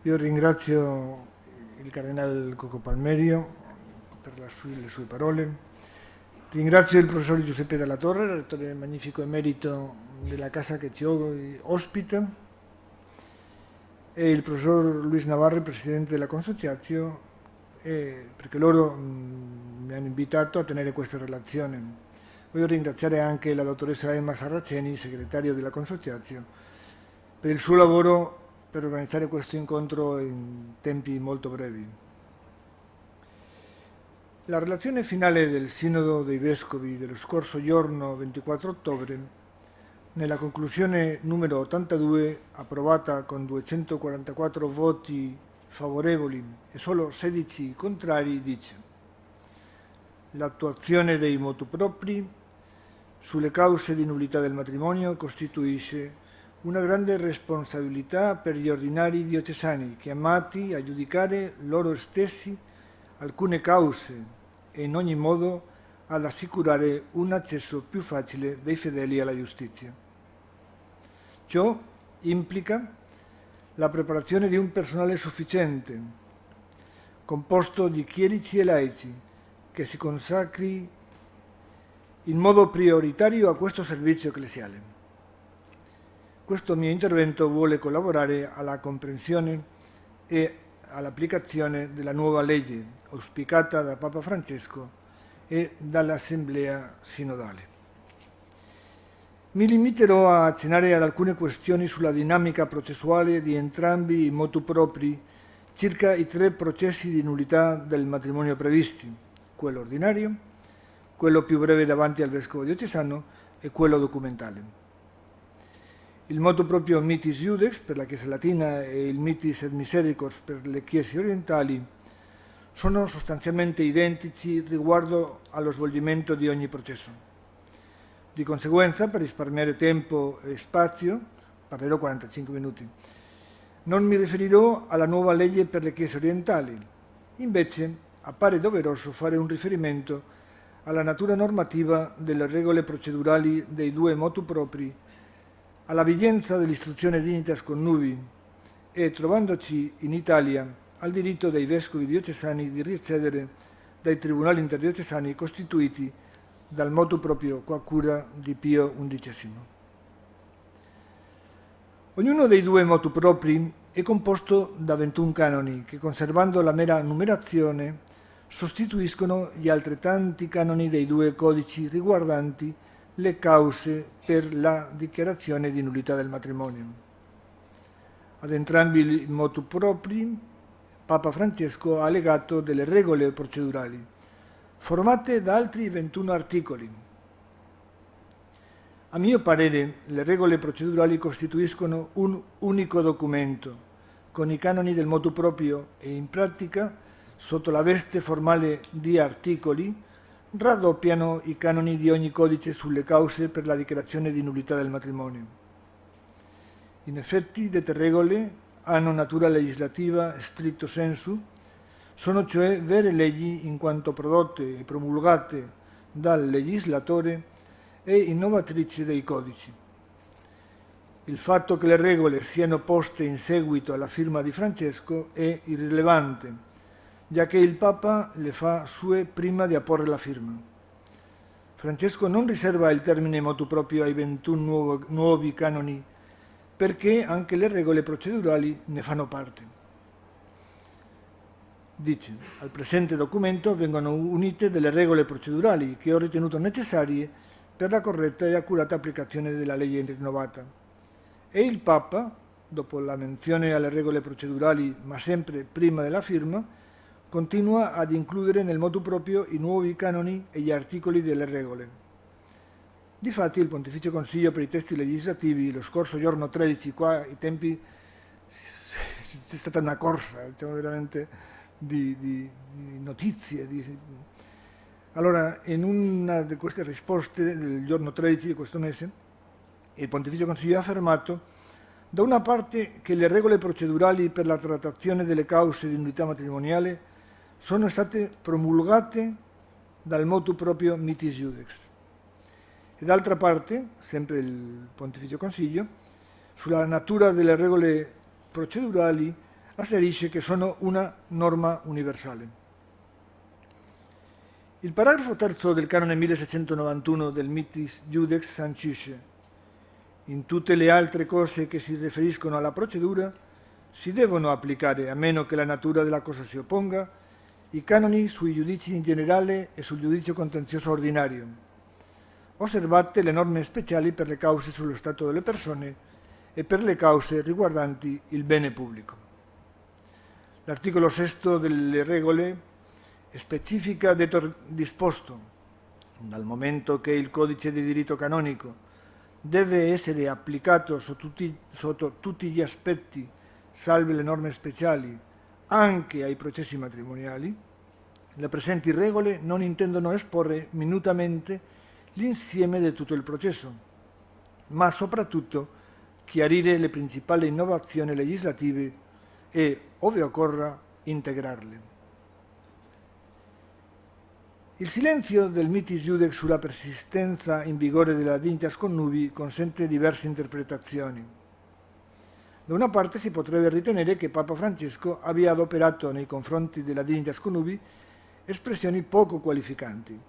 Io ringrazio il Cardinal Coco Palmerio per le sue parole. Ringrazio il professor Giuseppe Dalla Torre, rettore magnifico emerito della casa che ci ospita, e il professor Luis Navarre, presidente della Consociazio, perché loro mi hanno invitato a tenere questa relazione. Voglio ringraziare anche la dottoressa Emma Sarraceni, segretario della Consociazio, per il suo lavoro per organizzare questo incontro in tempi molto brevi. La relazione finale del Sinodo dei Vescovi dello scorso giorno 24 ottobre, nella conclusione numero 82, approvata con 244 voti favorevoli e solo 16 contrari, dice: l'attuazione dei motu propri sulle cause di nullità del matrimonio costituisce una grande responsabilità per gli ordinari diocesani, chiamati a giudicare loro stessi alcune cause e in ogni modo ad assicurare un accesso più facile dei fedeli alla giustizia. Ciò implica la preparazione di un personale sufficiente, composto di chierici e laici, che si consacri in modo prioritario a questo servizio ecclesiale. Questo mio intervento vuole collaborare alla comprensione e all'applicazione della nuova legge auspicata da Papa Francesco e dall'Assemblea Sinodale. Mi limiterò a accennare ad alcune questioni sulla dinamica processuale di entrambi i motu propri circa i 3 processi di nullità del matrimonio previsti, quello ordinario, quello più breve davanti al vescovo diocesano e quello documentale. Il motu proprio Mitis Iudex per la Chiesa latina e il Mitis et Misericors per le Chiese orientali sono sostanzialmente identici riguardo allo svolgimento di ogni processo. Di conseguenza, per risparmiare tempo e spazio, parlerò 45 minuti, non mi riferirò alla nuova legge per le Chiese orientali. Invece, appare doveroso fare un riferimento alla natura normativa delle regole procedurali dei 2 motu propri, alla vigenza dell'istruzione Dignitas Connubii e, trovandoci in Italia, al diritto dei vescovi diocesani di riaccedere dai tribunali interdiocesani costituiti dal motu proprio qua cura di Pio XI. Ognuno dei 2 motu propri è composto da 21 canoni che, conservando la mera numerazione, sostituiscono gli altrettanti canoni dei 2 codici riguardanti le cause per la dichiarazione di nullità del matrimonio. Ad entrambi i motu propri, Papa Francesco ha legato delle regole procedurali, formate da altri 21 articoli. A mio parere, le regole procedurali costituiscono un unico documento, con i canoni del motu proprio e in pratica, sotto la veste formale di articoli, raddoppiano i canoni di ogni codice sulle cause per la dichiarazione di nullità del matrimonio. In effetti, dette regole hanno natura legislativa stricto sensu, sono cioè vere leggi in quanto prodotte e promulgate dal legislatore e innovatrici dei codici. Il fatto che le regole siano poste in seguito alla firma di Francesco è irrilevante, giacché il Papa le fa sue prima di apporre la firma. Francesco non riserva il termine motu proprio ai 21 nuovi canoni, perché anche le regole procedurali ne fanno parte. Dice: al presente documento vengono unite delle regole procedurali che ho ritenuto necessarie per la corretta e accurata applicazione della legge rinnovata. E il Papa, dopo la menzione alle regole procedurali, ma sempre prima della firma, continua ad includere nel motu proprio i nuovi canoni e gli articoli delle regole. Difatti il Pontificio Consiglio per i testi legislativi lo scorso giorno 13, qua i tempi c'è stata una corsa, diciamo veramente, di notizie. Allora, in una di queste risposte, del giorno 13 di questo mese, il Pontificio Consiglio ha affermato da una parte che le regole procedurali per la trattazione delle cause di nullità matrimoniale sono state promulgate dal motu proprio Mitis Iudex. E d'altra parte, sempre il Pontificio Consiglio, sulla natura delle regole procedurali asserisce che sono una norma universale. Il paragrafo terzo del canone 1691 del Mitis Judex sancisce: in tutte le altre cose che si riferiscono alla procedura si devono applicare, a meno che la natura della cosa si opponga, i canoni sui giudizi in generale e sul giudizio contenzioso ordinario, osservate le norme speciali per le cause sullo stato delle persone e per le cause riguardanti il bene pubblico. L'articolo 6 delle regole specifica detto disposto, dal momento che il codice di diritto canonico deve essere applicato sotto tutti gli aspetti, salve le norme speciali, anche ai processi matrimoniali, le presenti regole non intendono esporre minutamente l'insieme di tutto il processo, ma soprattutto chiarire le principali innovazioni legislative e, ove occorra, integrarle. Il silenzio del Mitis Judex sulla persistenza in vigore della dignitas connubii consente diverse interpretazioni. Da una parte si potrebbe ritenere che Papa Francesco abbia adoperato nei confronti della dignitas connubii espressioni poco qualificanti,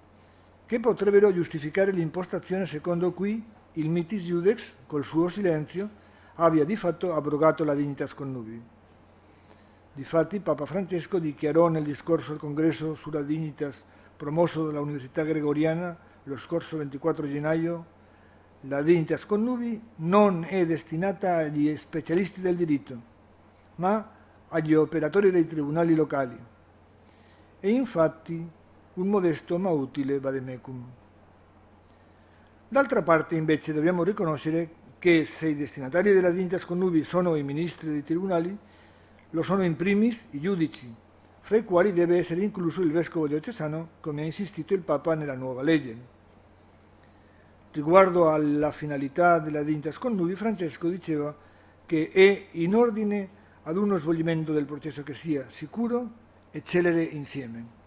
che potrebbero giustificare l'impostazione secondo cui il Mitis Judex, col suo silenzio, abbia di fatto abrogato la dignitas connubii. Difatti Papa Francesco dichiarò nel discorso al congresso sulla dignitas promosso dalla Università Gregoriana lo scorso 24 gennaio: la dignitas connubii non è destinata agli specialisti del diritto, ma agli operatori dei tribunali locali. E infatti un modesto ma utile vademecum. D'altra parte, invece, dobbiamo riconoscere che se i destinatari della dignitas connubii sono i ministri dei tribunali, lo sono in primis i giudici, fra i quali deve essere incluso il vescovo diocesano, come ha insistito il Papa nella nuova legge. Riguardo alla finalità della dignitas connubii, Francesco diceva che è in ordine ad uno svolgimento del processo che sia sicuro e celere insieme.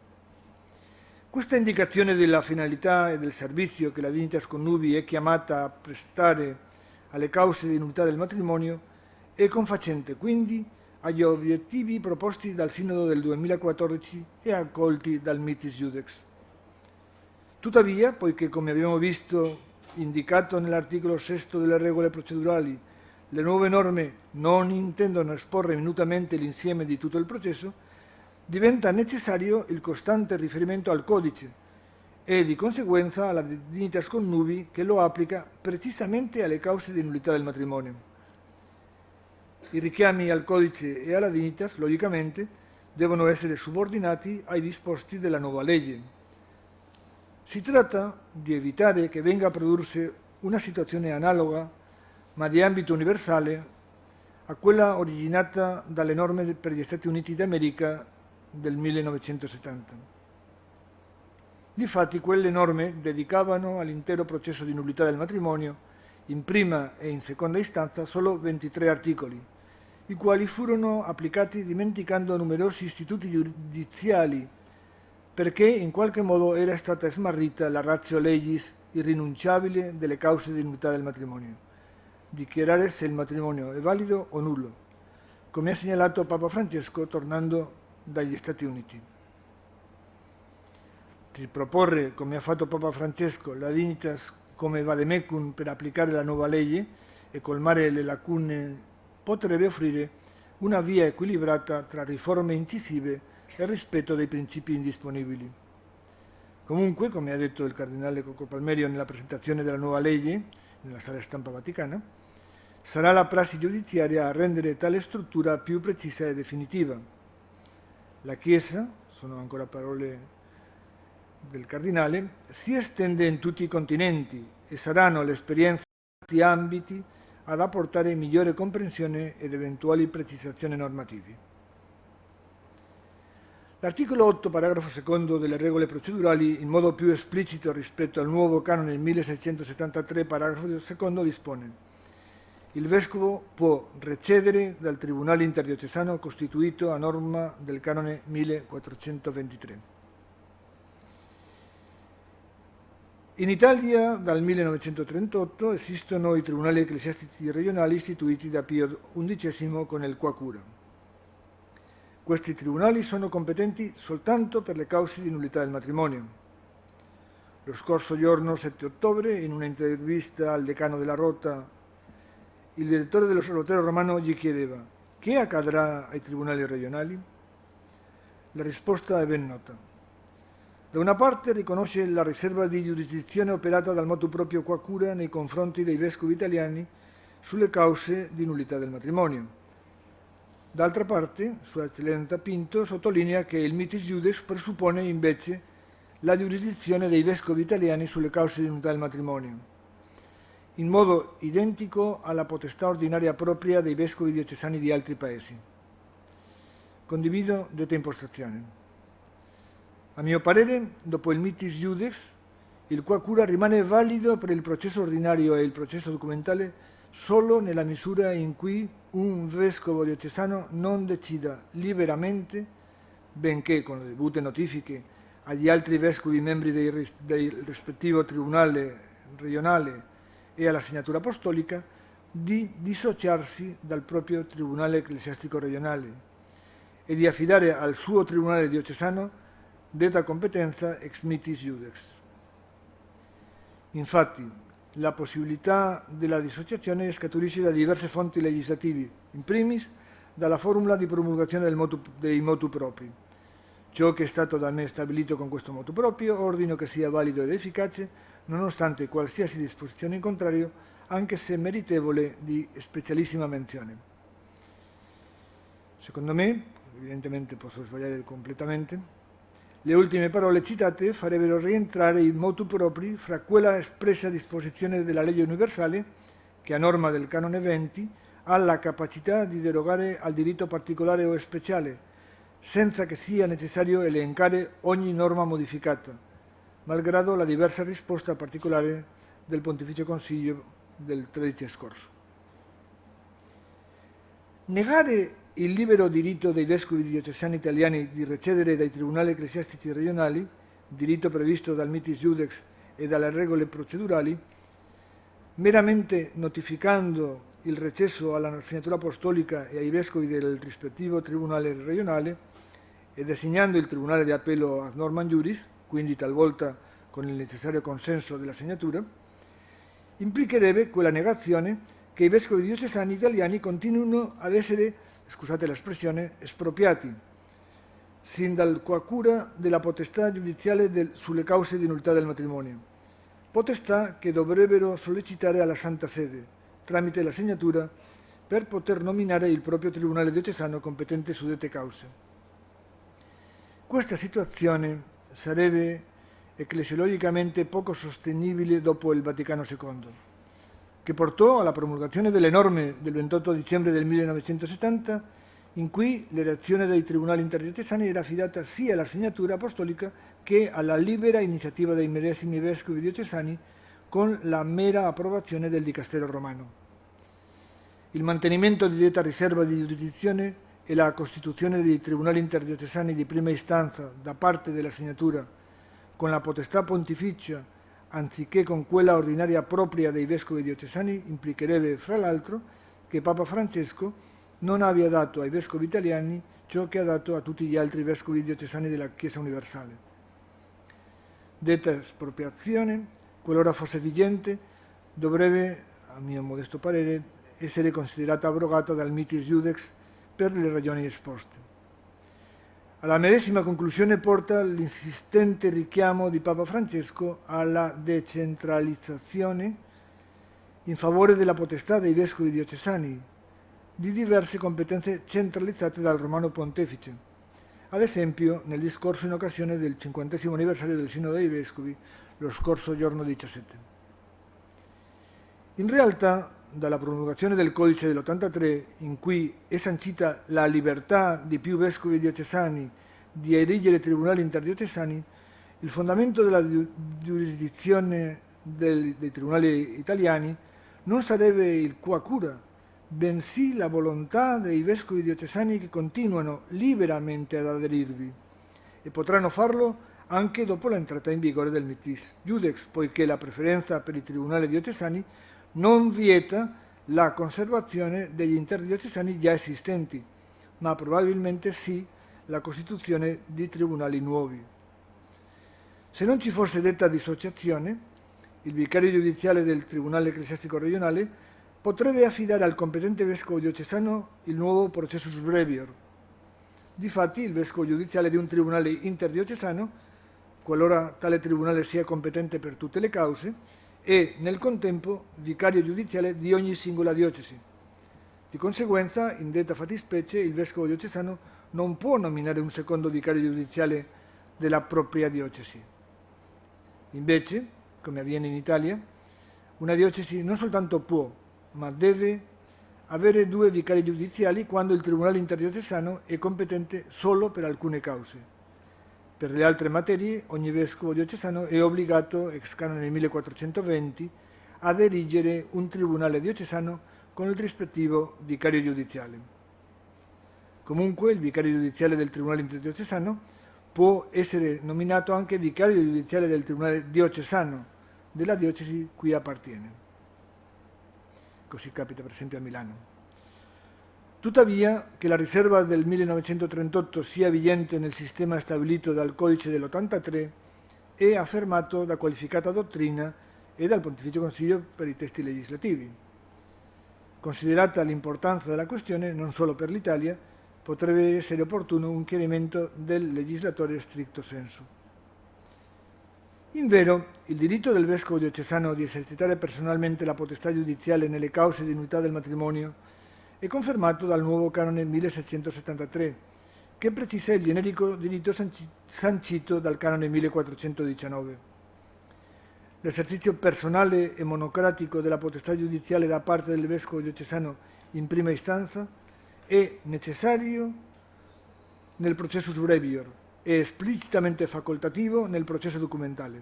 Questa indicazione della finalità e del servizio che la dignitas connubii è chiamata a prestare alle cause di nullità del matrimonio è confacente quindi agli obiettivi proposti dal Sinodo del 2014 e accolti dal Mitis Judex. Tuttavia, poiché, come abbiamo visto indicato nell'articolo 6 delle regole procedurali, le nuove norme non intendono esporre minutamente l'insieme di tutto il processo, diventa necessario il costante riferimento al codice e di conseguenza alla dignitas connubii che lo applica precisamente alle cause di nullità del matrimonio. I richiami al codice e alla dignitas, logicamente, devono essere subordinati ai disposti della nuova legge. Si tratta di evitare che venga a prodursi una situazione analoga, ma di ambito universale, a quella originata dalle norme per gli Stati Uniti d'America del 1970. Difatti, quelle norme dedicavano all'intero processo di nullità del matrimonio, in prima e in seconda istanza, solo 23 articoli, i quali furono applicati dimenticando numerosi istituti giudiziali, perché in qualche modo era stata smarrita la ratio legis irrinunciabile delle cause di nullità del matrimonio: dichiarare se il matrimonio è valido o nullo, come ha segnalato Papa Francesco tornando dagli Stati Uniti. Riproporre, come ha fatto Papa Francesco, la dignitas come vademecum per applicare la nuova legge e colmare le lacune potrebbe offrire una via equilibrata tra riforme incisive e rispetto dei principi indisponibili. Comunque, come ha detto il cardinale Coco Palmerio nella presentazione della nuova legge, nella sala stampa vaticana, sarà la prassi giudiziaria a rendere tale struttura più precisa e definitiva. La Chiesa, sono ancora parole del cardinale, si estende in tutti i continenti e saranno le esperienze in tanti ambiti ad apportare migliore comprensione ed eventuali precisazioni normativi. L'articolo 8, paragrafo secondo delle regole procedurali, in modo più esplicito rispetto al nuovo canone 1673, paragrafo secondo, dispone: il vescovo può recedere dal tribunale interdiocesano costituito a norma del canone 1423. In Italia dal 1938 esistono i tribunali ecclesiastici regionali istituiti da Pio XI con il Qua Cura. Questi tribunali sono competenti soltanto per le cause di nullità del matrimonio. Lo scorso giorno, 7 ottobre, in un'intervista al decano della Rota, il direttore dell'Osservatorio Romano gli chiedeva: che accadrà ai tribunali regionali? La risposta è ben nota. Da una parte riconosce la riserva di giurisdizione operata dal motu proprio qua cura nei confronti dei vescovi italiani sulle cause di nullità del matrimonio. D'altra parte, Sua Eccellenza Pinto sottolinea che il mitis iudex presuppone invece la giurisdizione dei vescovi italiani sulle cause di nullità del matrimonio, in modo identico alla potestà ordinaria propria dei vescovi diocesani di altri paesi. Condivido detta impostazione. A mio parere, dopo il mitis iudex, il qua cura rimane valido per il processo ordinario e il processo documentale solo nella misura in cui un vescovo diocesano non decida liberamente, benché con le dovute notifiche agli altri vescovi membri del rispettivo tribunale regionale e alla segnatura apostolica, di dissociarsi dal proprio tribunale ecclesiastico regionale e di affidare al suo tribunale diocesano detta competenza ex mitis iudex. Infatti, la possibilità della dissociazione scaturisce da diverse fonti legislativi, in primis dalla formula di promulgazione dei motu propri. Ciò che è stato da me stabilito con questo motu proprio ordino che sia valido ed efficace, nonostante qualsiasi disposizione in contrario, anche se meritevole di specialissima menzione. Secondo me, evidentemente posso sbagliare completamente, le ultime parole citate farebbero rientrare i motu propri fra quella espressa disposizione della legge universale che, a norma del canone 20, ha la capacità di derogare al diritto particolare o speciale, senza che sia necessario elencare ogni norma modificata, malgrado la diversa risposta particolare del Pontificio Consiglio del 13 scorso. Negare il libero diritto dei vescovi diocesani italiani di recedere dai tribunali ecclesiastici regionali, diritto previsto dal mitis iudex e dalle regole procedurali, meramente notificando il recesso alla segnatura apostolica e ai vescovi del rispettivo tribunale regionale e designando il tribunale di appello ad normam juris, quindi talvolta con il necessario consenso della segnatura, implicherebbe quella negazione che i vescovi diocesani italiani continuino ad essere, scusate l'espressione, espropriati, sin dal qua cura della potestà giudiziale sulle cause di nullità del matrimonio, potestà che dovrebbero sollecitare alla Santa Sede, tramite la segnatura, per poter nominare il proprio tribunale diocesano competente su dette cause. Questa situazione sarebbe ecclesiologicamente poco sostenibile dopo il Vaticano II, che portò alla promulgazione delle norme del 28 dicembre del 1970, in cui l'elezione dei tribunali interdiocesani era affidata sia alla segnatura apostolica che alla libera iniziativa dei medesimi vescovi diocesani con la mera approvazione del dicastero romano. Il mantenimento di detta riserva di giurisdizione e la costituzione dei tribunali interdiocesani di prima istanza da parte della segnatura con la potestà pontificia anziché con quella ordinaria propria dei vescovi diocesani, implicherebbe, fra l'altro, che Papa Francesco non abbia dato ai vescovi italiani ciò che ha dato a tutti gli altri vescovi diocesani della Chiesa universale. Detta espropriazione, qualora fosse vigente, dovrebbe, a mio modesto parere, essere considerata abrogata dal mitis iudex per le ragioni esposte. Alla medesima conclusione porta l'insistente richiamo di Papa Francesco alla decentralizzazione in favore della potestà dei vescovi diocesani di diverse competenze centralizzate dal Romano Pontefice, ad esempio nel discorso in occasione del 50° anniversario del Sinodo dei Vescovi lo scorso giorno 17. In realtà, dalla promulgazione del Codice dell'83, in cui è sancita la libertà di più vescovi diocesani di erigere tribunali interdiocesani, il fondamento della giurisdizione dei tribunali italiani non sarebbe il qua cura, bensì la volontà dei vescovi diocesani che continuano liberamente ad aderirvi e potranno farlo anche dopo l'entrata in vigore del mitis iudex, poiché la preferenza per i tribunali diocesani non vieta la conservazione degli interdiocesani già esistenti, ma probabilmente sì la costituzione di tribunali nuovi. Se non ci fosse detta dissociazione, il vicario giudiziale del Tribunale Ecclesiastico Regionale potrebbe affidare al competente vescovo diocesano il nuovo processus brevior. Difatti, il vescovo giudiziale di un tribunale interdiocesano, qualora tale tribunale sia competente per tutte le cause, è nel contempo vicario giudiziale di ogni singola diocesi. Di conseguenza, in detta fattispecie, il vescovo diocesano non può nominare un secondo vicario giudiziale della propria diocesi. Invece, come avviene in Italia, una diocesi non soltanto può, ma deve avere 2 vicari giudiziali quando il tribunale interdiocesano è competente solo per alcune cause. Per le altre materie, ogni vescovo diocesano è obbligato, ex canone 1420, ad erigere un tribunale diocesano con il rispettivo vicario giudiziale. Comunque, il vicario giudiziale del tribunale interdiocesano può essere nominato anche vicario giudiziale del tribunale diocesano della diocesi cui appartiene. Così capita per esempio a Milano. Tuttavia, che la riserva del 1938 sia vigente nel sistema stabilito dal Codice dell'83 è affermato da qualificata dottrina e dal Pontificio Consiglio per i testi legislativi. Considerata l'importanza della questione, non solo per l'Italia, potrebbe essere opportuno un chiarimento del legislatore stricto sensu. Invero, il diritto del vescovo diocesano di esercitare personalmente la potestà giudiziale nelle cause di nulità del matrimonio è confermato dal nuovo canone 1673, che precisa il generico diritto sancito dal canone 1419. L'esercizio personale e monocratico della potestà giudiziale da parte del vescovo diocesano in prima istanza è necessario nel processus brevior e esplicitamente facoltativo nel processo documentale.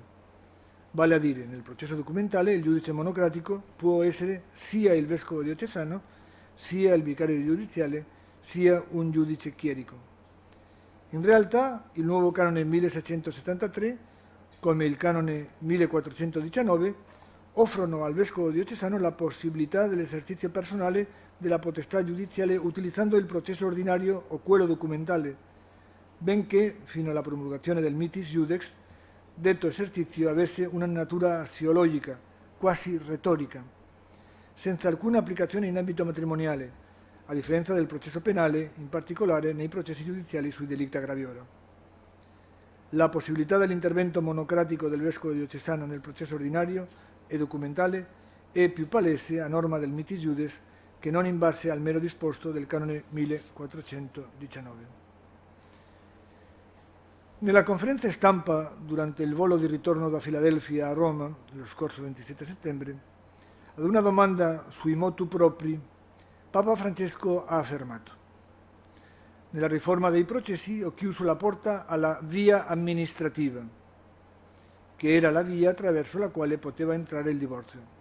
Vale a dire, nel processo documentale il giudice monocratico può essere sia il vescovo diocesano, sia il vicario giudiziale, sia un giudice chierico. In realtà, il nuovo canone 1673, come il canone 1419, offrono al vescovo diocesano la possibilità dell'esercizio personale della potestà giudiziale utilizzando il processo ordinario o quello documentale, benché, fino alla promulgazione del Mitis Iudex, detto esercizio avesse una natura assiologica, quasi retorica, senza alcuna applicazione in ambito matrimoniale, a differenza del processo penale, in particolare nei processi giudiziali sui delicti graviosa. La possibilità dell'intervento monocratico del vescovo diocesano nel processo ordinario e documentale è più palese a norma del Mitis Iudex che non in base al mero disposto del canone 1419. Nella conferenza stampa durante il volo di ritorno da Filadelfia a Roma, lo scorso 27 settembre, ad una domanda sui motu propri, Papa Francesco ha affermato: nella riforma dei processi ho chiuso la porta alla via amministrativa, che era la via attraverso la quale poteva entrare il divorzio.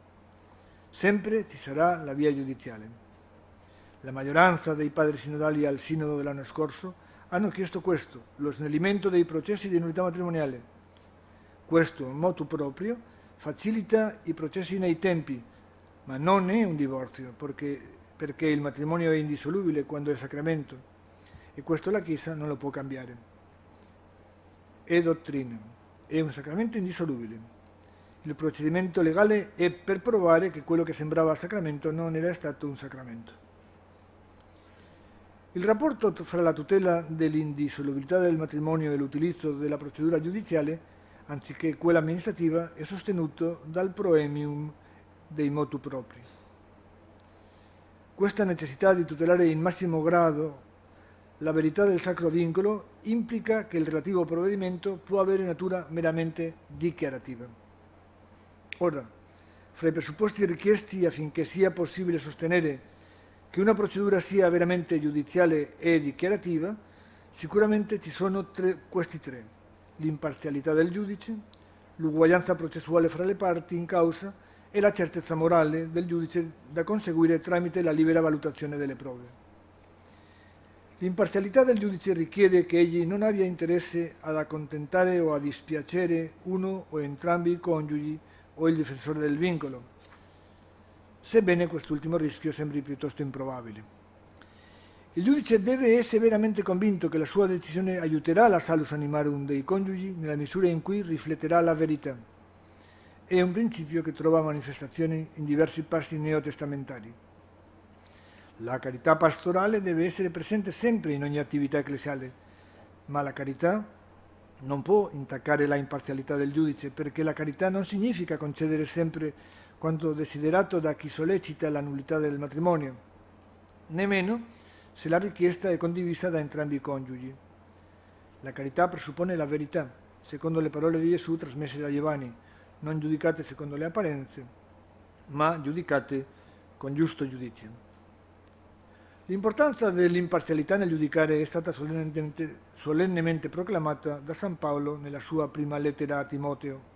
Sempre ci sarà la via giudiziale. La maggioranza dei padri sinodali al sinodo dell'anno scorso hanno chiesto questo, lo snellimento dei processi di nullità matrimoniale. Questo motu proprio facilita i processi nei tempi, ma non è un divorzio, perché il matrimonio è indissolubile quando è sacramento, e questo la Chiesa non lo può cambiare. È dottrina, è un sacramento indissolubile. Il procedimento legale è per provare che quello che sembrava sacramento non era stato un sacramento. Il rapporto fra la tutela dell'indissolubilità del matrimonio e l'utilizzo della procedura giudiziale, anziché quella amministrativa, è sostenuto dal proemium dei motu propri. Questa necessità di tutelare in massimo grado la verità del sacro vincolo implica che il relativo provvedimento può avere natura meramente dichiarativa. Ora, fra i presupposti richiesti affinché sia possibile sostenere che una procedura sia veramente giudiziale e dichiarativa, sicuramente ci sono questi tre: l'imparzialità del giudice, l'uguaglianza processuale fra le parti in causa e la certezza morale del giudice da conseguire tramite la libera valutazione delle prove. L'imparzialità del giudice richiede che egli non abbia interesse ad accontentare o a dispiacere uno o entrambi i coniugi o il difensore del vincolo, sebbene quest'ultimo rischio sembri piuttosto improbabile. Il giudice deve essere veramente convinto che la sua decisione aiuterà la salus animarum dei coniugi nella misura in cui rifletterà la verità. È un principio che trova manifestazione in diversi passi neotestamentari. La carità pastorale deve essere presente sempre in ogni attività ecclesiale, ma la carità non può intaccare la imparzialità del giudice, perché la carità non significa concedere sempre quanto desiderato da chi sollecita la nullità del matrimonio, nemmeno se la richiesta è condivisa da entrambi i coniugi. La carità presuppone la verità, secondo le parole di Gesù trasmesse da Giovanni: non giudicate secondo le apparenze, ma giudicate con giusto giudizio. L'importanza dell'imparzialità nel giudicare è stata solennemente proclamata da San Paolo nella sua prima lettera a Timoteo.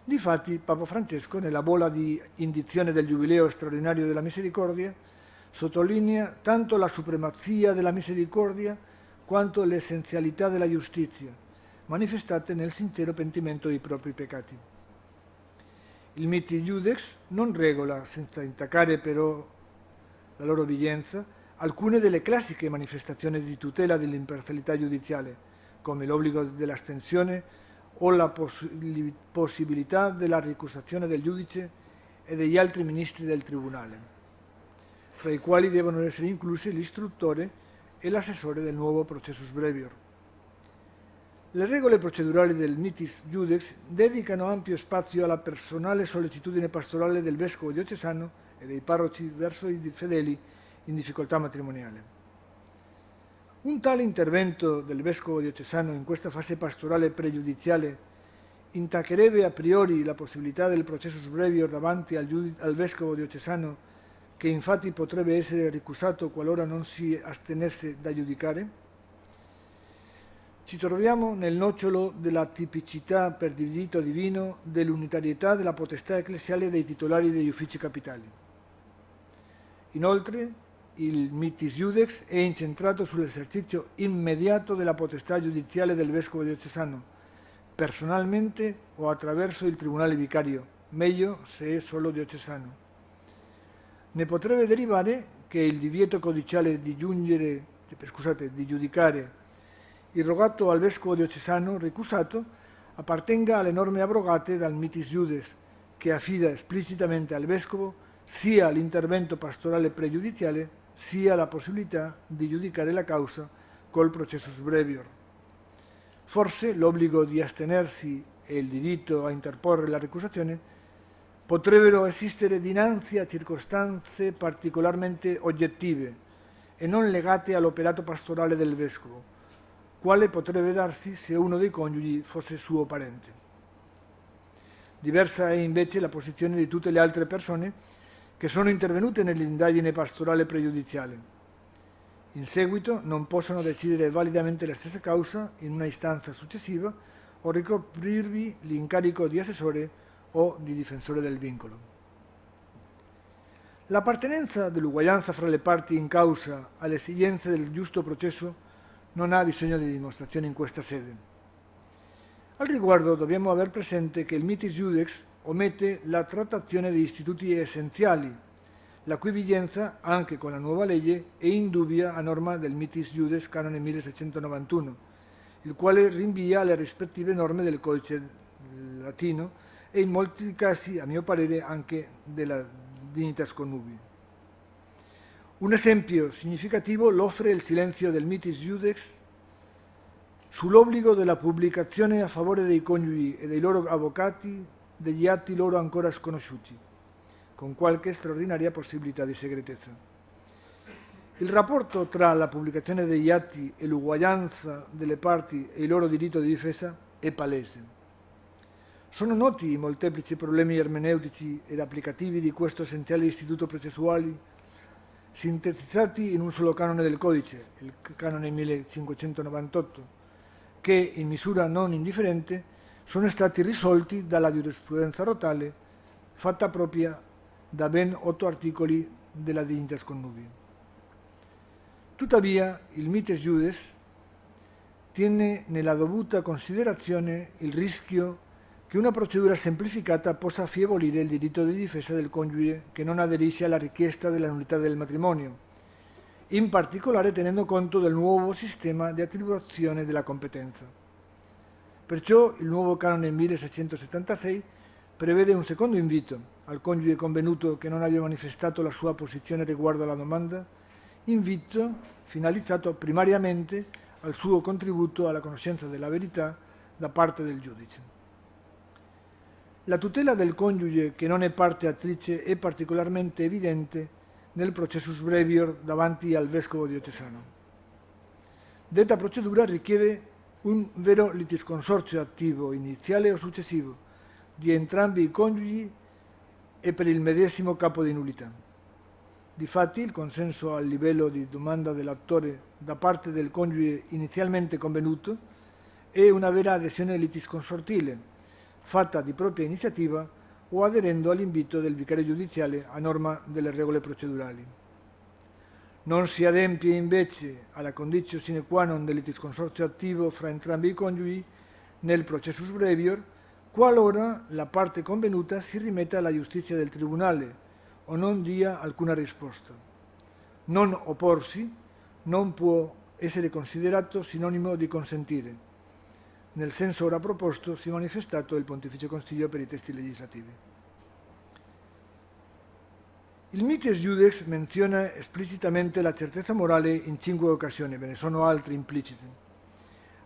Difatti, Papa Francesco, nella bolla di indizione del Giubileo straordinario della misericordia, sottolinea tanto la supremazia della misericordia quanto l'essenzialità della giustizia, manifestate nel sincero pentimento dei propri peccati. Il mitis iudex non regola, senza intaccare però la loro vigenza, alcune delle classiche manifestazioni di tutela dell'imparzialità giudiziale, come l'obbligo dell'astensione o la possibilità della ricusazione del giudice e degli altri ministri del tribunale, fra i quali devono essere inclusi l'istruttore e l'assessore del nuovo processus brevior. Le regole procedurali del mitis iudex dedicano ampio spazio alla personale sollecitudine pastorale del vescovo diocesano e dei parroci verso i fedeli in difficoltà matrimoniale. Un tale intervento del vescovo diocesano in questa fase pastorale pregiudiziale intaccherebbe a priori la possibilità del processus brevior davanti al vescovo diocesano, che infatti potrebbe essere ricusato qualora non si astenesse da giudicare? Ci troviamo nel nocciolo della tipicità per diritto divino dell'unitarietà della potestà ecclesiale dei titolari degli uffici capitali. Inoltre, il mitis iudex è incentrato sull'esercizio immediato della potestà giudiziale del vescovo diocesano, personalmente o attraverso il tribunale vicario, meglio se è solo diocesano. Ne potrebbe derivare che il divieto codiciale di giudicare irrogato al vescovo diocesano ricusato appartenga alle norme abrogate dal mitis iudex, che affida esplicitamente al vescovo sia l'intervento pastorale pregiudiziale sia la possibilità di giudicare la causa col processus brevior. Forse l'obbligo di astenersi e il diritto a interporre la ricusazione potrebbero esistere dinanzi a circostanze particolarmente oggettive e non legate all'operato pastorale del vescovo, quale potrebbe darsi se uno dei coniugi fosse suo parente. Diversa è invece la posizione di tutte le altre persone che sono intervenute nell'indagine pastorale pregiudiziale. In seguito non possono decidere validamente la stessa causa in una istanza successiva o ricoprirvi l'incarico di assessore o di difensore del vincolo. L'appartenenza dell'uguaglianza fra le parti in causa alle esigenze del giusto processo non ha bisogno di dimostrazione in questa sede. Al riguardo dobbiamo aver presente che il mitis iudex omette la trattazione di istituti essenziali, la cui vigenza, anche con la nuova legge, è indubbia a norma del mitis iudex canone 1691, il quale rinvia alle rispettive norme del codice latino e in molti casi, a mio parere, anche della dignitas connubii. Un esempio significativo lo offre il silenzio del mitis iudex sull'obbligo della pubblicazione a favore dei coniugi e dei loro avvocati degli atti loro ancora sconosciuti, con qualche straordinaria possibilità di segretezza. Il rapporto tra la pubblicazione degli atti e l'uguaglianza delle parti e il loro diritto di difesa è palese. Sono noti i molteplici problemi ermeneutici ed applicativi di questo essenziale istituto processuale, sintetizzati in un solo canone del codice, il canone 1598, che in misura non indifferente sono stati risolti dalla giurisprudenza rotale, fatta propria da ben 8 articoli della Dignitas Connubii. Tuttavia, il mites iudex tiene nella dovuta considerazione il rischio che una procedura semplificata possa affievolire il diritto di difesa del coniuge che non aderisce alla richiesta della nullità del matrimonio in particolare tenendo conto del nuovo sistema di attribuzione della competenza. Perciò il nuovo canone 1676 prevede un secondo invito al coniuge convenuto che non abbia manifestato la sua posizione riguardo alla domanda, invito finalizzato primariamente al suo contributo alla conoscenza della verità da parte del giudice. La tutela del coniuge che non è parte attrice è particolarmente evidente nel processus brevior davanti al vescovo diocesano. Detta procedura richiede un vero litisconsorzio attivo, iniziale o successivo, di entrambi i coniugi e per il medesimo capo di nullità. Difatti, il consenso al livello di domanda dell'attore da parte del coniuge inizialmente convenuto è una vera adesione litisconsortile, fatta di propria iniziativa o aderendo all'invito del vicario giudiziale a norma delle regole procedurali. Non si adempie invece alla conditio sine qua non del litisconsorzio attivo fra entrambi i coniugi nel processus brevior, qualora la parte convenuta si rimetta alla giustizia del tribunale o non dia alcuna risposta. Non opporsi non può essere considerato sinonimo di consentire. Nel senso ora proposto si è manifestato il Pontificio Consiglio per i testi legislativi. Il Mites Iudex menziona esplicitamente la certezza morale in 5 occasioni, ve ne sono altre implicite,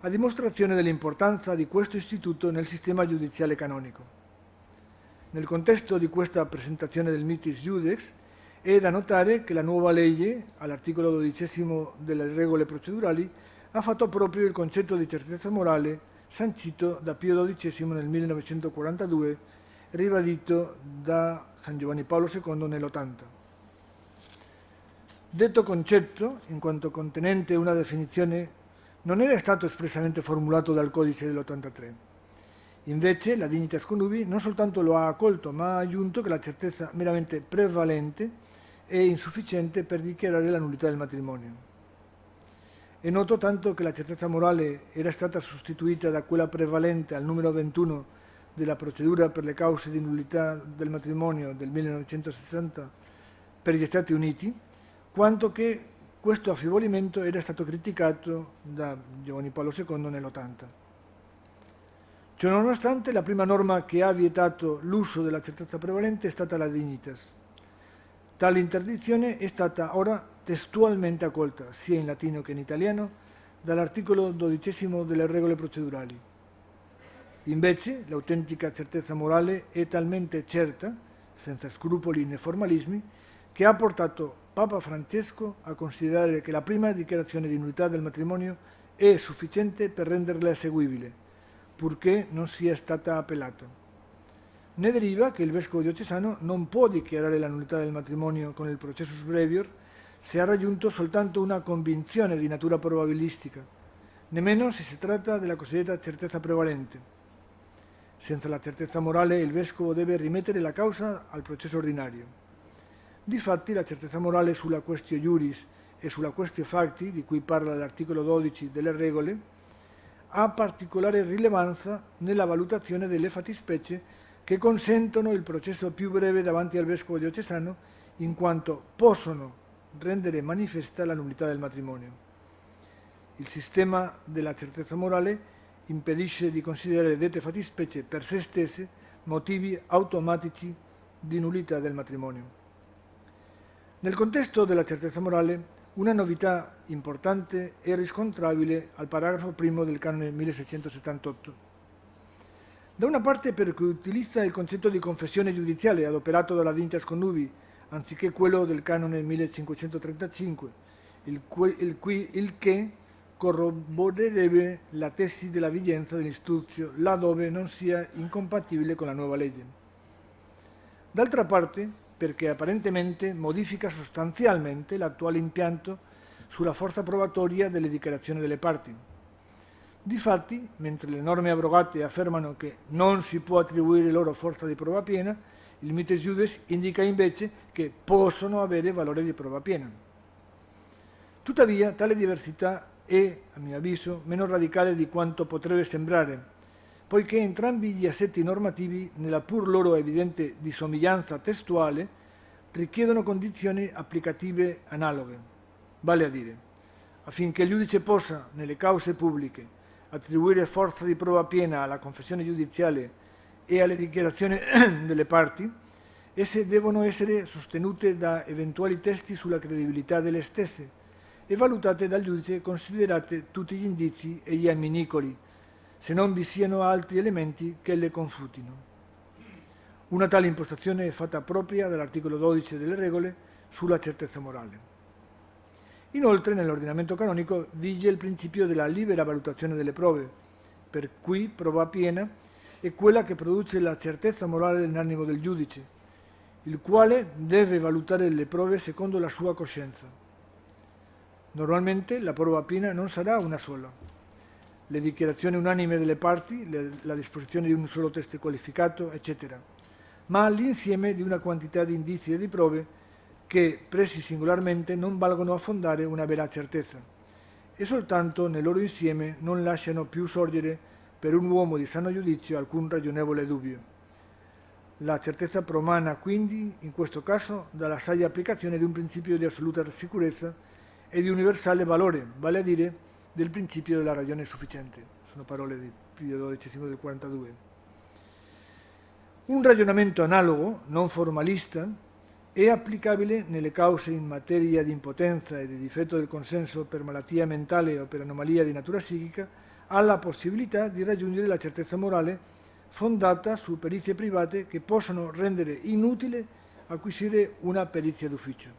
a dimostrazione dell'importanza di questo istituto nel sistema giudiziale canonico. Nel contesto di questa presentazione del Mites Iudex è da notare che la nuova legge, all'articolo 12 delle regole procedurali, ha fatto proprio il concetto di certezza morale sancito da Pio XII nel 1942 e ribadito da San Giovanni Paolo II nell'80. Detto concetto, in quanto contenente una definizione, non era stato espressamente formulato dal Codice dell'83. Invece, la Dignitas Connubii non soltanto lo ha accolto, ma ha aggiunto che la certezza meramente prevalente è insufficiente per dichiarare la nullità del matrimonio. È noto tanto che la certezza morale era stata sostituita da quella prevalente al numero 21 della procedura per le cause di nullità del matrimonio del 1960 per gli Stati Uniti, quanto che questo affievolimento era stato criticato da Giovanni Paolo II nell'80. Ciononostante, la prima norma che ha vietato l'uso della certezza prevalente è stata la Dignitas. Tale interdizione è stata ora testualmente accolta, sia in latino che in italiano, dall'articolo 12 delle regole procedurali. Invece, l'autentica certezza morale è talmente certa, senza scrupoli né formalismi, che ha portato Papa Francesco a considerare che la prima dichiarazione di nullità del matrimonio è sufficiente per renderla eseguibile, purché non sia stata appellata. Ne deriva che il vescovo diocesano non può dichiarare la nullità del matrimonio con il processus brevior se ha raggiunto soltanto una convinzione di natura probabilistica, nemmeno se si tratta della cosiddetta certezza prevalente. Senza la certezza morale il vescovo deve rimettere la causa al processo ordinario. Difatti la certezza morale sulla quaestio iuris e sulla quaestio facti, di cui parla l'articolo 12 delle regole, ha particolare rilevanza nella valutazione delle fattispecie che consentono il processo più breve davanti al vescovo diocesano, in quanto possono rendere manifesta la nullità del matrimonio. Il sistema della certezza morale impedisce di considerare dette fattispecie per se stesse motivi automatici di nullità del matrimonio. Nel contesto della certezza morale, una novità importante è riscontrabile al paragrafo primo del canone 1678. Da una parte perché utilizza il concetto di confessione giudiziale adoperato dalla Dignitas Connubii anziché quello del canone 1535, il che corroborerebbe la tesi della vigenza dell'istuzio laddove non sia incompatibile con la nuova legge. D'altra parte, perché apparentemente modifica sostanzialmente l'attuale impianto sulla forza probatoria delle dichiarazioni delle parti. Difatti, mentre le norme abrogate affermano che non si può attribuire loro forza di prova piena, il Mites Iudex indica invece che possono avere valore di prova piena. Tuttavia, tale diversità è, a mio avviso, meno radicale di quanto potrebbe sembrare, poiché entrambi gli assetti normativi, nella pur loro evidente dissomiglianza testuale, richiedono condizioni applicative analoghe. vale a dire, affinché il giudice possa, nelle cause pubbliche, attribuire forza di prova piena alla confessione giudiziale e alle dichiarazioni delle parti, esse devono essere sostenute da eventuali testi sulla credibilità delle stesse e valutate dal giudice considerate tutti gli indizi e gli amminicoli, se non vi siano altri elementi che le confutino. Una tale impostazione è fatta propria dall'articolo 12 delle regole sulla certezza morale. Inoltre, nell'ordinamento canonico vige il principio della libera valutazione delle prove, per cui prova piena è quella che produce la certezza morale nell'animo del giudice, il quale deve valutare le prove secondo la sua coscienza. Normalmente la prova piena non sarà una sola. Le dichiarazioni unanime delle parti, la disposizione di un solo testo qualificato, eccetera, ma l'insieme di una quantità di indizi e di prove che, presi singolarmente, non valgono a fondare una vera certezza e soltanto nel loro insieme non lasciano più sorgere per un uomo di sano giudizio alcun ragionevole dubbio. La certezza promana quindi, in questo caso, dalla saggia applicazione di un principio di assoluta sicurezza e di universale valore, vale a dire del principio della ragione sufficiente. Sono parole di Pio XII del 42. Un ragionamento analogo, non formalista, è applicabile nelle cause in materia di impotenza e di difetto del consenso per malattia mentale o per anomalia di natura psichica alla possibilità di raggiungere la certezza morale fondata su perizie private che possono rendere inutile acquisire una perizia d'ufficio.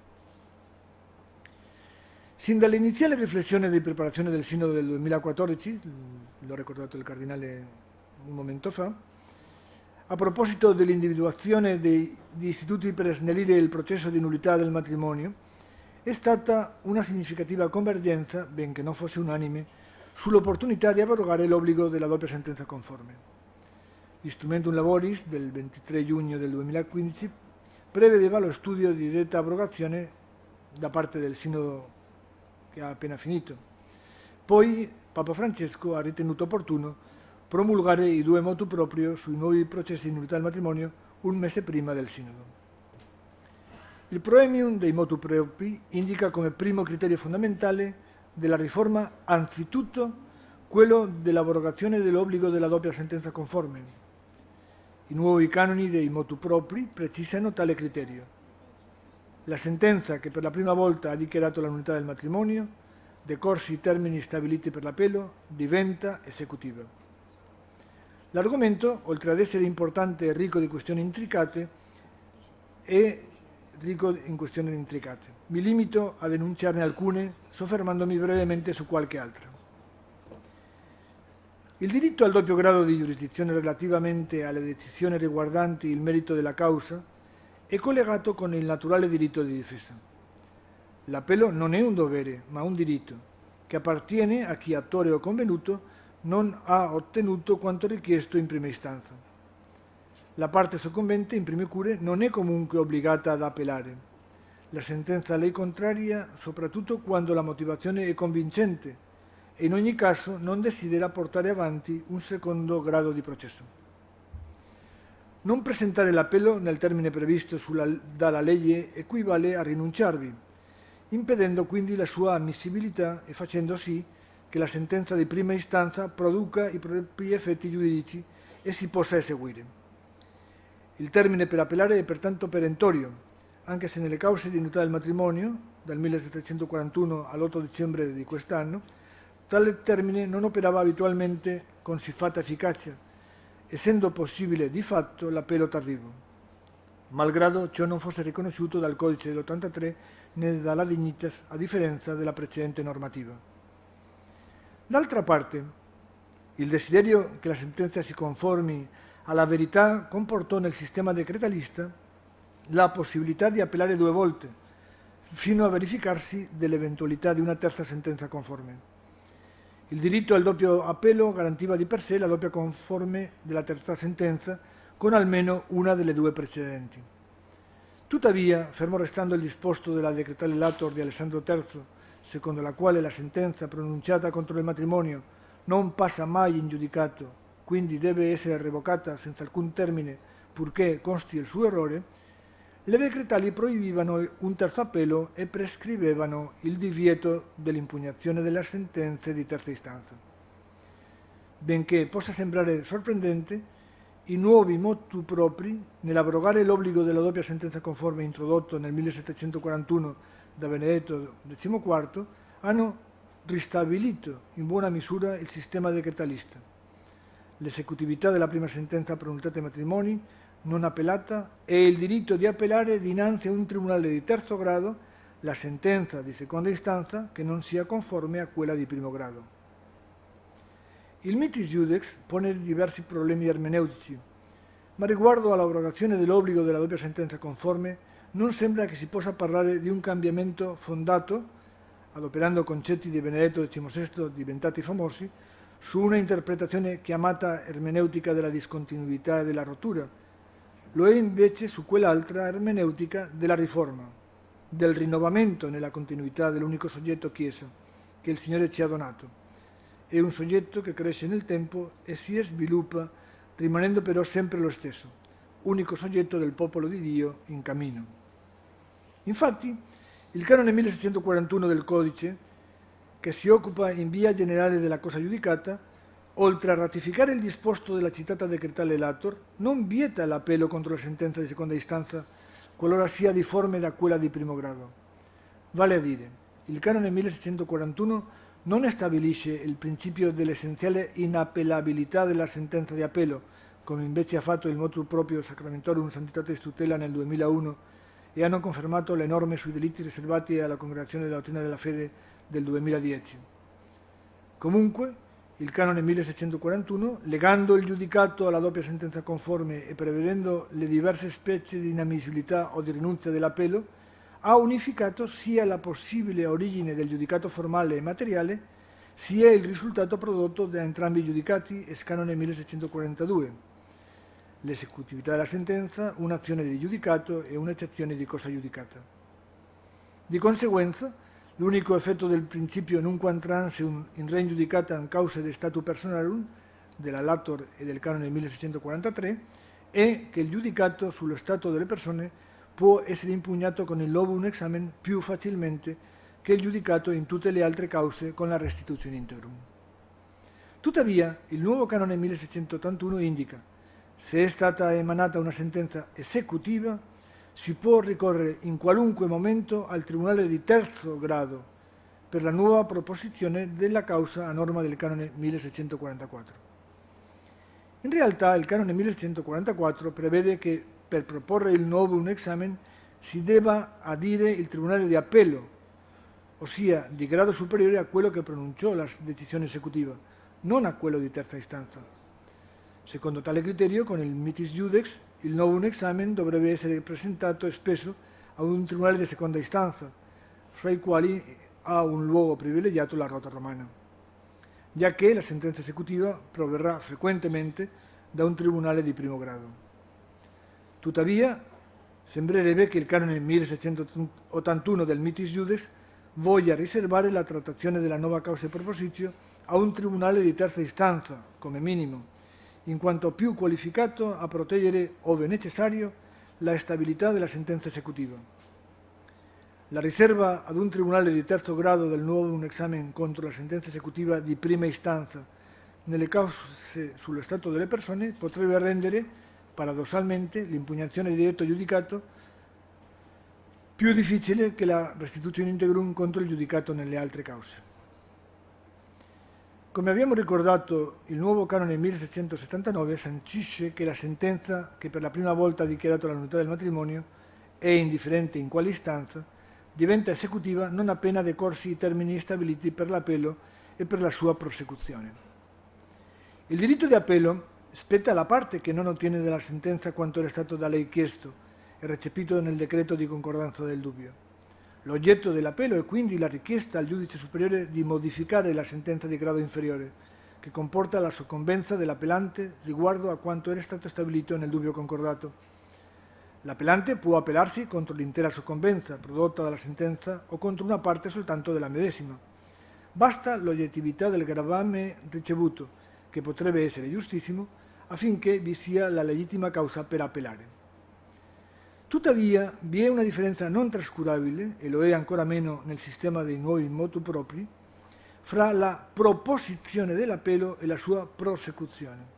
Sin dall'iniziale riflessione di preparazione del Sinodo del 2014, l'ho ricordato il Cardinale un momento fa, a proposito dell'individuazione di istituti per snellire il processo di nullità del matrimonio, è stata una significativa convergenza, benché non fosse unanime, sull'opportunità di abrogare l'obbligo della doppia sentenza conforme. L'Instrumentum Laboris del 23 giugno del 2015 prevedeva lo studio di detta abrogazione da parte del Sinodo che ha appena finito. Poi Papa Francesco ha ritenuto opportuno promulgare i due motu proprio sui nuovi processi di nullità del matrimonio un mese prima del Sinodo. Il proemium dei motu propri indica come primo criterio fondamentale della riforma anzitutto quello dell'abrogazione dell'obbligo della doppia sentenza conforme. I nuovi canoni dei motu propri precisano tale criterio. La sentenza che per la prima volta ha dichiarato la nullità del matrimonio, decorsi i termini stabiliti per l'appello, diventa esecutiva. L'argomento, oltre ad essere importante e ricco di questioni intricate, è ricco in questioni intricate. Mi limito a denunciarne alcune, soffermandomi brevemente su qualche altra. Il diritto al doppio grado di giurisdizione relativamente alle decisioni riguardanti il merito della causa è collegato con il naturale diritto di difesa. L'appello non è un dovere, ma un diritto, che appartiene a chi, attore o convenuto, non ha ottenuto quanto richiesto in prima istanza. La parte soccombente, in prime cure, non è comunque obbligata ad appellare. La sentenza a lei contraria, soprattutto quando la motivazione è convincente, e in ogni caso non desidera portare avanti un secondo grado di processo. Non presentare l'appello nel termine previsto dalla legge equivale a rinunciarvi, impedendo quindi la sua ammissibilità e facendo sì che la sentenza di prima istanza produca i propri effetti giuridici e si possa eseguire. Il termine per appellare è pertanto perentorio, anche se nelle cause di nullità del matrimonio, dal 1741 all'8 dicembre di quest'anno, tale termine non operava abitualmente con siffatta efficacia, essendo possibile di fatto l'appello tardivo, malgrado ciò non fosse riconosciuto dal Codice dell'83 né dalla Dignitas, a differenza della precedente normativa. D'altra parte, il desiderio che la sentenza si conformi alla verità comportò nel sistema decretalista la possibilità di appellare 2 volte, fino a verificarsi dell'eventualità di una terza sentenza conforme. Il diritto al doppio appello garantiva di per sé la doppia conforme della terza sentenza con almeno una delle 2 precedenti. Tuttavia, fermo restando il disposto della Decretale Lator di Alessandro III, secondo la quale la sentenza pronunciata contro il matrimonio non passa mai in giudicato, quindi deve essere revocata senza alcun termine purché consti il suo errore, le decretali proibivano un terzo appello e prescrivevano il divieto dell'impugnazione delle sentenze di terza istanza. Benché possa sembrare sorprendente, i nuovi motu propri, nell'abrogare l'obbligo della doppia sentenza conforme introdotto nel 1741 da Benedetto XIV, hanno ristabilito in buona misura il sistema decretalista. L'esecutività della prima sentenza per nullità dei matrimoni non appellata e il diritto di appellare dinanzi a un tribunale di terzo grado la sentenza di seconda istanza che non sia conforme a quella di primo grado. Il mitis iudex pone diversi problemi ermeneutici, ma riguardo all'abrogazione dell'obbligo della doppia sentenza conforme non sembra che si possa parlare di un cambiamento fondato, adoperando concetti di Benedetto XVI diventati famosi, su una interpretazione chiamata ermeneutica della discontinuità e della rottura. Lo è invece su quell'altra ermeneutica della riforma, del rinnovamento nella continuità dell'unico soggetto Chiesa che il Signore ci ha donato. È un soggetto che cresce nel tempo e si sviluppa, rimanendo però sempre lo stesso, unico soggetto del popolo di Dio in cammino. Infatti, il canone 1641 del Codice, che si occupa in via generale della cosa giudicata, oltre a ratificare il disposto della citata decretale Lator, non vieta l'appello contro la sentenza di seconda istanza qualora sia difforme da quella di primo grado. Vale a dire, il canone 1641 non stabilisce il principio dell'essenziale inappellabilità della sentenza di appello, come invece ha fatto il motu proprio Sacramentorum Sanctitatis Tutela nel 2001 e hanno confermato le norme sui delitti riservati alla Congregazione della Dottrina della Fede del 2010. Comunque, il canone 1641, legando il giudicato alla doppia sentenza conforme e prevedendo le diverse specie di inammissibilità o di rinunzia dell'appello, ha unificato sia la possibile origine del giudicato formale e materiale, sia il risultato prodotto da entrambi i giudicati, ex canone 1642. L'esecutività della sentenza, un'azione di giudicato e un'eccezione di cosa giudicata. Di conseguenza, l'unico effetto del principio nunquam transeum in re giudicatam causa de statu personarum, della Lator e del canone 1643, è che il giudicato sullo stato delle persone può essere impugnato con il novum examen più facilmente che il giudicato in tutte le altre cause con la restituzione integrum. Tuttavia, il nuovo canone 1681 indica: se è stata emanata una sentenza esecutiva, si può ricorrere in qualunque momento al tribunale di terzo grado per la nuova proposizione della causa a norma del canone 1644. In realtà il canone 1644 prevede che per proporre il novum examen si debba adire il tribunale di appello, ossia di grado superiore a quello che pronunciò la decisione esecutiva, non a quello di terza istanza. Secondo tale criterio, con il mitis iudex, il novum examen dovrebbe essere presentato spesso a un tribunale di seconda istanza, fra i quali ha un luogo privilegiato la Rota Romana, giacché la sentenza esecutiva proverrà frequentemente da un tribunale di primo grado. Tuttavia, sembrerebbe che il canone 1681 del mitis iudex voglia riservare la trattazione della nuova causa propositio a un tribunale di terza istanza, come minimo, in quanto più qualificato a proteggere, ove necessario, la stabilità della sentenza esecutiva. La riserva ad un tribunale di terzo grado del nuovo examen contro la sentenza esecutiva di prima istanza nelle cause sullo stato delle persone potrebbe rendere, paradossalmente, l'impugnazione di detto giudicato più difficile che la restituzione integrum contro il giudicato nelle altre cause. Come abbiamo ricordato, il nuovo canone 1679 sancisce che la sentenza che per la prima volta ha dichiarato la nullità del matrimonio è indifferente in quale istanza, diventa esecutiva non appena decorsi i termini stabiliti per l'appello e per la sua prosecuzione. Il diritto di appello spetta alla parte che non ottiene dalla sentenza quanto era stato da lei chiesto e recepito nel decreto di concordanza del dubbio. L'oggetto dell'appello è quindi la richiesta al giudice superiore di modificare la sentenza di grado inferiore, che comporta la soccombenza dell'appellante riguardo a quanto era stato stabilito nel dubbio concordato. L'appellante può appellarsi contro l'intera soccombenza prodotta dalla sentenza o contro una parte soltanto della medesima. Basta l'oggettività del gravame ricevuto, che potrebbe essere giustissimo, affinché vi sia la legittima causa per appellare. Tuttavia, vi è una differenza non trascurabile, e lo è ancora meno nel sistema dei nuovi motu propri, fra la proposizione dell'appello e la sua prosecuzione.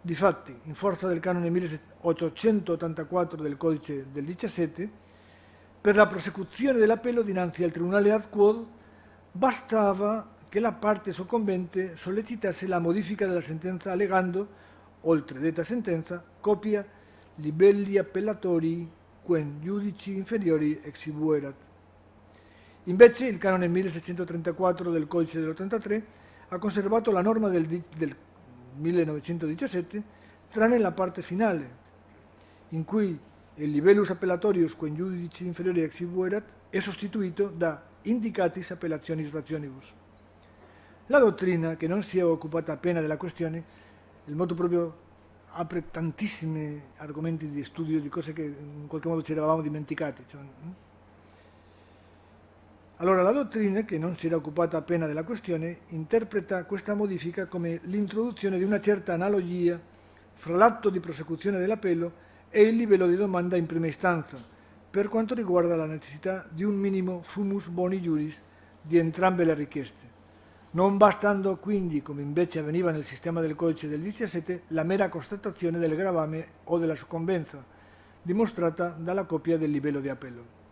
Difatti, in forza del canone 1884 del codice del 17, per la prosecuzione dell'appello dinanzi al tribunale ad quod bastava che la parte soccombente sollecitasse la modifica della sentenza allegando, oltre detta sentenza, copia libelli appellatori quen giudici inferiori exibuerat. Invece il canone 1634 del codice dell'83 ha conservato la norma del 1917, tranne la parte finale, in cui il libellus appellatorius quen giudici inferiori exibuerat è sostituito da indicatis appellationis rationibus. La dottrina, che non si è occupata appena della questione, il motu proprio apre tantissimi argomenti di studio di cose che in qualche modo ci eravamo dimenticati. Allora, la dottrina, che non si era occupata appena della questione, interpreta questa modifica come l'introduzione di una certa analogia fra l'atto di prosecuzione dell'appello e il livello di domanda in prima istanza, per quanto riguarda la necessità di un minimo fumus boni iuris di entrambe le richieste, non bastando quindi, come invece avveniva nel sistema del codice del 17, la mera constatazione del gravame o della soccombenza, dimostrata dalla copia del livello di appello.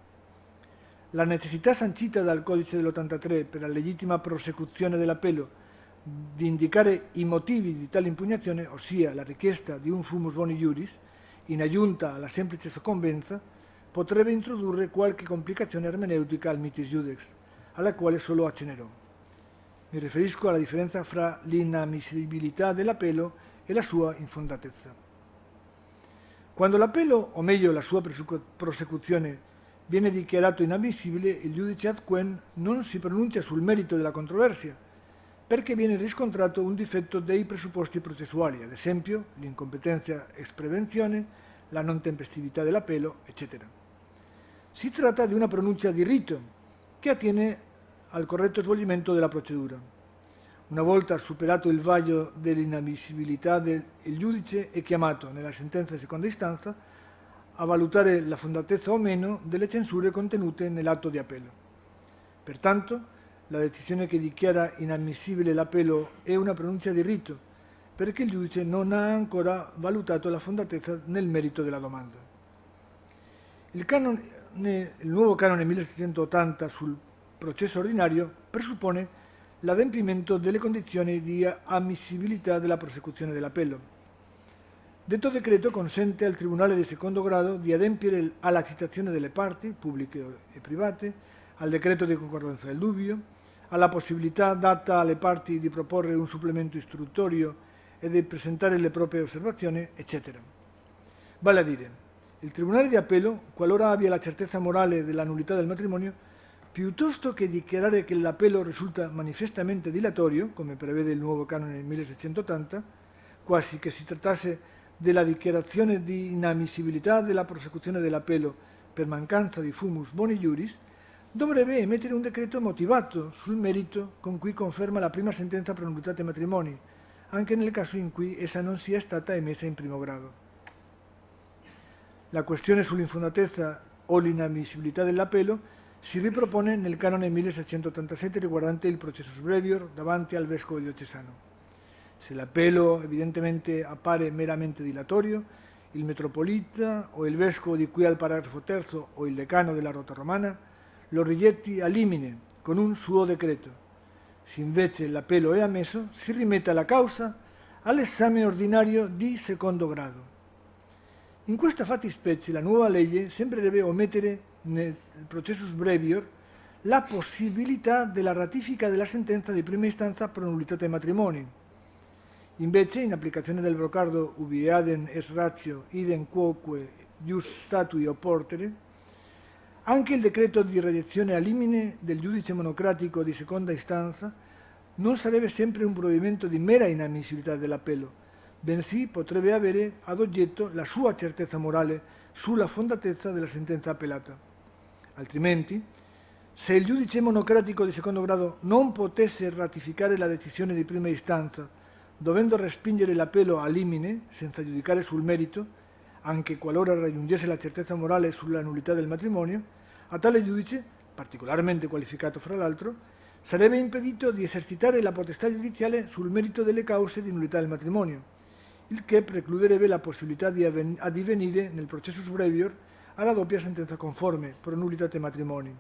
La necessità sancita dal codice dell'83 per la legittima prosecuzione dell'appello di indicare i motivi di tale impugnazione, ossia la richiesta di un fumus boni iuris, in aggiunta alla semplice soccombenza, potrebbe introdurre qualche complicazione ermeneutica al mitis iudex, alla quale solo accennerò. Mi riferisco alla differenza fra l'inammissibilità dell'appello e la sua infondatezza. Quando l'appello, o meglio la sua prosecuzione, viene dichiarato inammissibile, il giudice ad quem non si pronuncia sul merito della controversia, perché viene riscontrato un difetto dei presupposti processuali, ad esempio l'incompetenza ex prevenzione, la non tempestività dell'appello, eccetera. Si tratta di una pronuncia di rito che attiene al corretto svolgimento della procedura. Una volta superato il vaglio dell'inammissibilità, il giudice è chiamato, nella sentenza di seconda istanza, a valutare la fondatezza o meno delle censure contenute nell'atto di appello. Pertanto, la decisione che dichiara inammissibile l'appello è una pronuncia di rito, perché il giudice non ha ancora valutato la fondatezza nel merito della domanda. Il nuovo canone 1780 sul processo ordinario presuppone l'adempimento delle condizioni di ammissibilità della prosecuzione dell'appello. Detto decreto consente al Tribunale di secondo grado di adempiere alla citazione delle parti, pubbliche e private, al decreto di concordanza del dubbio, alla possibilità data alle parti di proporre un supplemento istruttorio e di presentare le proprie osservazioni, eccetera. Vale a dire, il Tribunale di appello, qualora abbia la certezza morale della nullità del matrimonio, piuttosto che dichiarare che l'appello risulta manifestamente dilatorio, come prevede il nuovo canone 1680, quasi che si trattasse della dichiarazione di inammissibilità della prosecuzione dell'appello per mancanza di fumus boni iuris, dovrebbe emettere un decreto motivato sul merito con cui conferma la prima sentenza per nullità matrimoni, anche nel caso in cui essa non sia stata emessa in primo grado. La questione sull'infondatezza o l'inammissibilità dell'appello si ripropone nel canone 1687 riguardante il processus brevior davanti al vescovo diocesano. Se l'appello evidentemente appare meramente dilatorio, il metropolita o il vescovo di cui al paragrafo terzo o il decano della Rota Romana lo rigetti a limine con un suo decreto. Se invece l'appello è ammesso, si rimetta la causa all'esame ordinario di secondo grado. In questa fattispecie la nuova legge sembrerebbe omettere nel processus brevior la possibilità della ratifica della sentenza di prima istanza per nullitate matrimoni. Invece, in applicazione del brocardo ubi adem est ratio idem quoque ius statui opportere, anche il decreto di reiezione a limine del giudice monocratico di seconda istanza non sarebbe sempre un provvedimento di mera inammissibilità dell'appello, bensì potrebbe avere ad oggetto la sua certezza morale sulla fondatezza della sentenza appellata. Altrimenti, se il giudice monocratico di secondo grado non potesse ratificare la decisione di prima istanza, dovendo respingere l'appello a limine, senza giudicare sul merito, anche qualora raggiungesse la certezza morale sulla nullità del matrimonio, a tale giudice, particolarmente qualificato fra l'altro, sarebbe impedito di esercitare la potestà giudiziale sul merito delle cause di nullità del matrimonio, il che precluderebbe la possibilità di addivenire nel processus brevior alla doppia sentenza conforme, pro nullitate matrimoni.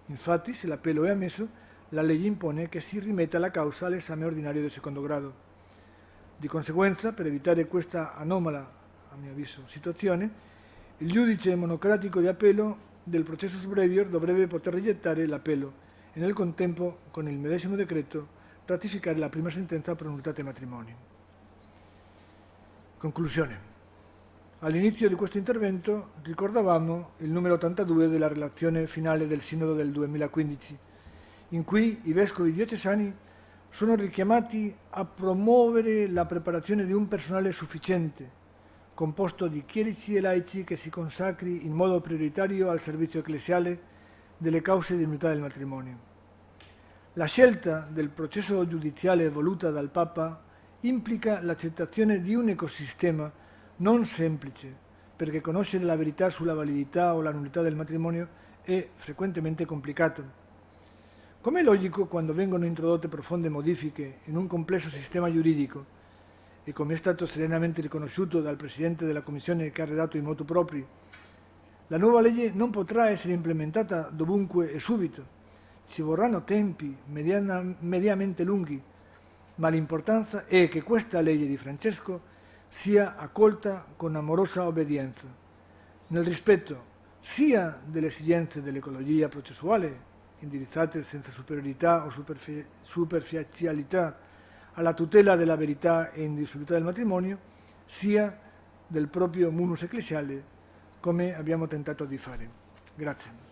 Infatti, se l'appello è ammesso, la legge impone che si rimetta la causa all'esame ordinario del secondo grado. Di conseguenza, per evitare questa anomala, a mio avviso, situazione, il giudice monocratico di appello del processus brevior dovrebbe poter rigettare l'appello e nel contempo, con il medesimo decreto, ratificare la prima sentenza pro nullitate matrimoni. Conclusione. All'inizio di questo intervento ricordavamo il numero 82 della relazione finale del Sinodo del 2015, in cui i vescovi diocesani sono richiamati a promuovere la preparazione di un personale sufficiente, composto di chierici e laici che si consacri in modo prioritario al servizio ecclesiale delle cause di unità del matrimonio. La scelta del processo giudiziale voluta dal Papa implica l'accettazione di un ecosistema non semplice, perché conoscere la verità sulla validità o la nullità del matrimonio è frequentemente complicato. Come è logico, quando vengono introdotte profonde modifiche in un complesso sistema giuridico, e come è stato serenamente riconosciuto dal Presidente della Commissione che ha redatto in motu propri, la nuova legge non potrà essere implementata dovunque e subito. Ci vorranno tempi mediamente lunghi, ma l'importanza è che questa legge di Francesco sia accolta con amorosa obbedienza, nel rispetto sia delle esigenze dell'ecologia processuale, indirizzate senza superiorità o superficialità alla tutela della verità e indissolubilità del matrimonio, sia del proprio munus ecclesiale, come abbiamo tentato di fare. Grazie.